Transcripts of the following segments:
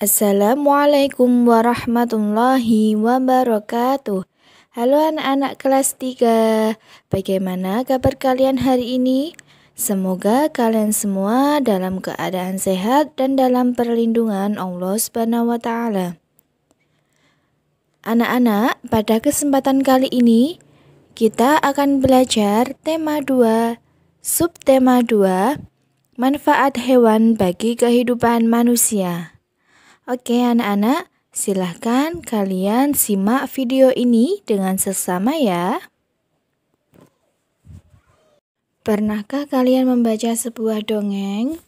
Assalamualaikum warahmatullahi wabarakatuh. Halo anak-anak kelas 3. Bagaimana kabar kalian hari ini? Semoga kalian semua dalam keadaan sehat dan dalam perlindungan Allah Subhanahu wa taala. Anak-anak, pada kesempatan kali ini kita akan belajar tema 2, subtema 2, manfaat hewan bagi kehidupan manusia. Oke anak-anak, silahkan kalian simak video ini dengan seksama ya. Pernahkah kalian membaca sebuah dongeng?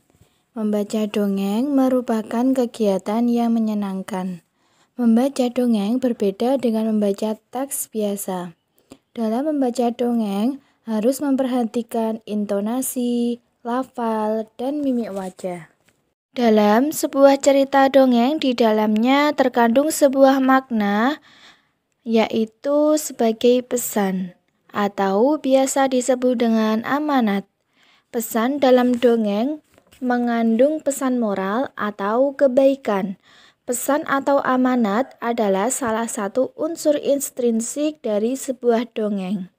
Membaca dongeng merupakan kegiatan yang menyenangkan. Membaca dongeng berbeda dengan membaca teks biasa. Dalam membaca dongeng harus memperhatikan intonasi, lafal, dan mimik wajah. Dalam sebuah cerita dongeng, di dalamnya terkandung sebuah makna, yaitu sebagai pesan, atau biasa disebut dengan amanat. Pesan dalam dongeng mengandung pesan moral atau kebaikan. Pesan atau amanat adalah salah satu unsur intrinsik dari sebuah dongeng.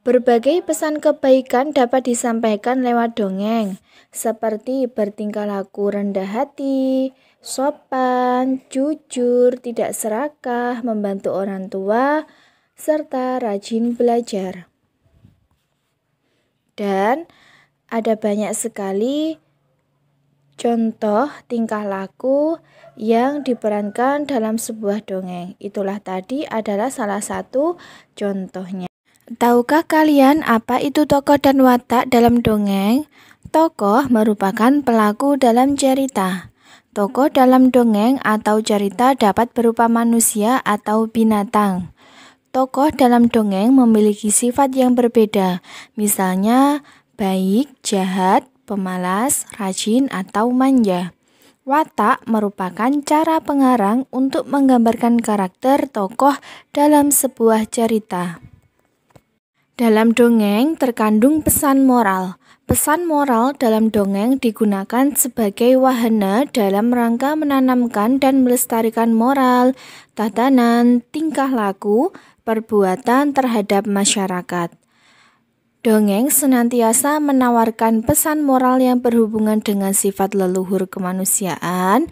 Berbagai pesan kebaikan dapat disampaikan lewat dongeng, seperti bertingkah laku rendah hati, sopan, jujur, tidak serakah, membantu orang tua, serta rajin belajar. Dan ada banyak sekali contoh tingkah laku yang diperankan dalam sebuah dongeng. Itulah tadi adalah salah satu contohnya. Tahukah kalian apa itu tokoh dan watak dalam dongeng? Tokoh merupakan pelaku dalam cerita. Tokoh dalam dongeng atau cerita dapat berupa manusia atau binatang. Tokoh dalam dongeng memiliki sifat yang berbeda, misalnya baik, jahat, pemalas, rajin, atau manja. Watak merupakan cara pengarang untuk menggambarkan karakter tokoh dalam sebuah cerita. Dalam dongeng terkandung pesan moral. Pesan moral dalam dongeng digunakan sebagai wahana dalam rangka menanamkan dan melestarikan moral, tatanan, tingkah laku, perbuatan terhadap masyarakat. Dongeng senantiasa menawarkan pesan moral yang berhubungan dengan sifat leluhur kemanusiaan,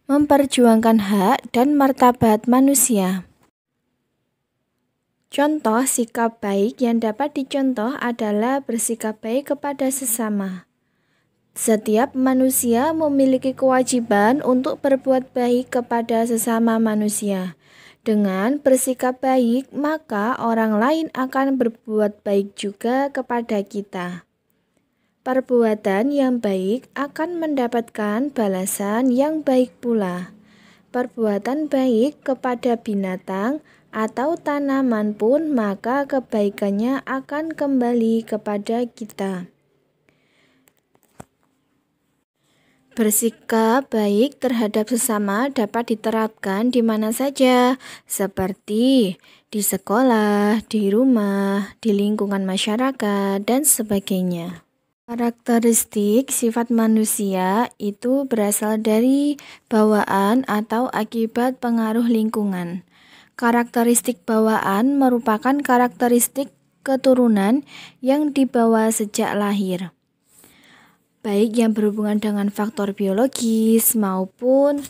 memperjuangkan hak dan martabat manusia. Contoh sikap baik yang dapat dicontoh adalah bersikap baik kepada sesama. Setiap manusia memiliki kewajiban untuk berbuat baik kepada sesama manusia. Dengan bersikap baik, maka orang lain akan berbuat baik juga kepada kita. Perbuatan yang baik akan mendapatkan balasan yang baik pula. Perbuatan baik kepada binatang atau tanaman pun, maka kebaikannya akan kembali kepada kita. Bersikap baik terhadap sesama dapat diterapkan di mana saja, seperti di sekolah, di rumah, di lingkungan masyarakat, dan sebagainya. Karakteristik sifat manusia itu berasal dari bawaan atau akibat pengaruh lingkungan. Karakteristik bawaan merupakan karakteristik keturunan yang dibawa sejak lahir, baik yang berhubungan dengan faktor biologis maupun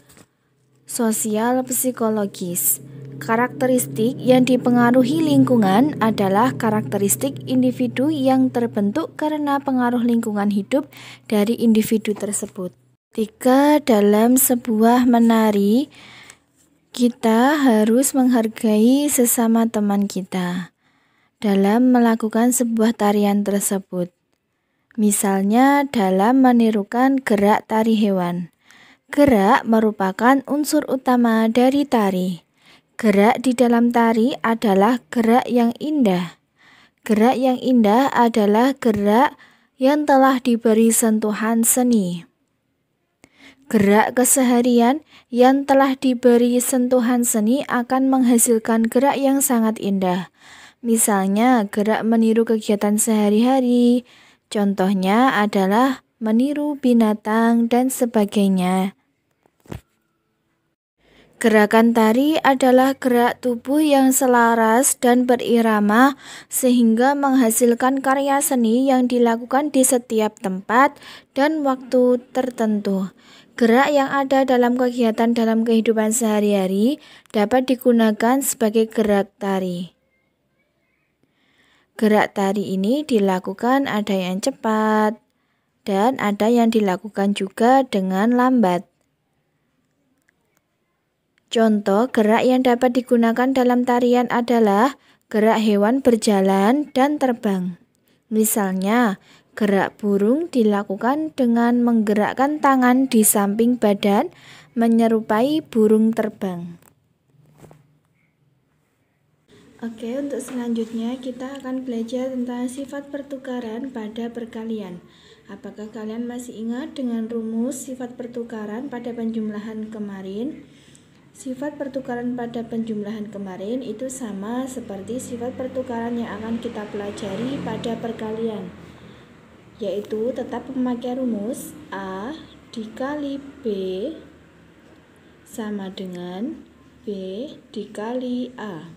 sosial psikologis. Karakteristik yang dipengaruhi lingkungan adalah karakteristik individu yang terbentuk karena pengaruh lingkungan hidup dari individu tersebut. Ketika dalam sebuah menari, kita harus menghargai sesama teman kita dalam melakukan sebuah tarian tersebut. Misalnya dalam menirukan gerak tari hewan. Gerak merupakan unsur utama dari tari. Gerak di dalam tari adalah gerak yang indah. Gerak yang indah adalah gerak yang telah diberi sentuhan seni. Gerak keseharian yang telah diberi sentuhan seni akan menghasilkan gerak yang sangat indah. Misalnya gerak meniru kegiatan sehari-hari, contohnya adalah meniru binatang dan sebagainya. Gerakan tari adalah gerak tubuh yang selaras dan berirama sehingga menghasilkan karya seni yang dilakukan di setiap tempat dan waktu tertentu. Gerak yang ada dalam kegiatan dalam kehidupan sehari-hari dapat digunakan sebagai gerak tari. Gerak tari ini dilakukan ada yang cepat dan ada yang dilakukan juga dengan lambat. Contoh gerak yang dapat digunakan dalam tarian adalah gerak hewan berjalan dan terbang. Misalnya, gerak burung dilakukan dengan menggerakkan tangan di samping badan menyerupai burung terbang. Oke, untuk selanjutnya kita akan belajar tentang sifat pertukaran pada perkalian. Apakah kalian masih ingat dengan rumus sifat pertukaran pada penjumlahan kemarin? Sifat pertukaran pada penjumlahan kemarin itu sama seperti sifat pertukaran yang akan kita pelajari pada perkalian, yaitu tetap memakai rumus A dikali B sama dengan B dikali A.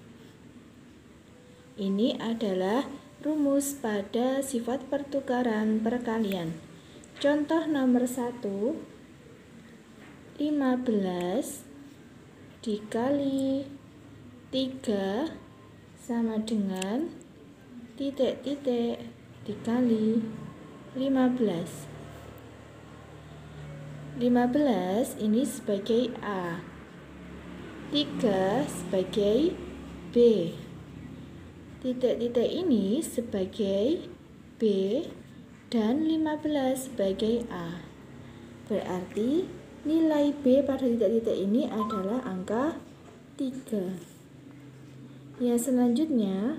Ini adalah rumus pada sifat pertukaran perkalian. Contoh nomor 1, 15 dikali 3 sama dengan titik-titik dikali 15. 15 ini sebagai A, 3 sebagai B, titik-titik ini sebagai B, dan 15 sebagai A. Berarti nilai B pada titik-titik ini adalah angka 3. Yang selanjutnya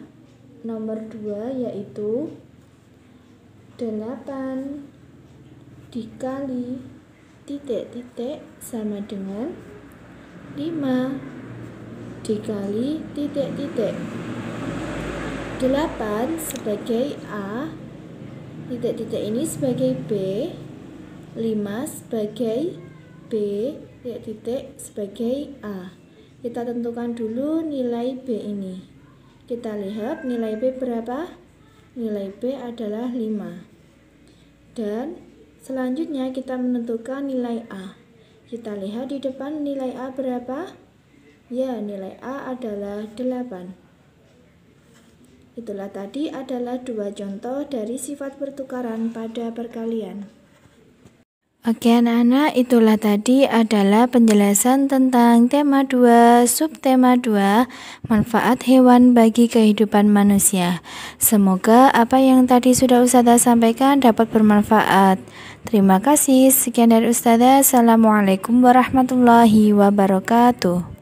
nomor 2 yaitu 8 dikali titik-titik sama dengan 5 dikali titik-titik. 8 sebagai A, titik-titik ini sebagai B, 5 sebagai B, titik sebagai A. Kita tentukan dulu nilai B ini. Kita lihat nilai B berapa? Nilai B adalah 5. Dan selanjutnya kita menentukan nilai A. Kita lihat di depan nilai A berapa? Ya, nilai A adalah 8. Itulah tadi adalah 2 contoh dari sifat pertukaran pada perkalian. Oke anak-anak, itulah tadi adalah penjelasan tentang tema 2, subtema 2, manfaat hewan bagi kehidupan manusia. Semoga apa yang tadi sudah Ustazah sampaikan dapat bermanfaat. Terima kasih, sekian dari Ustazah. Assalamualaikum warahmatullahi wabarakatuh.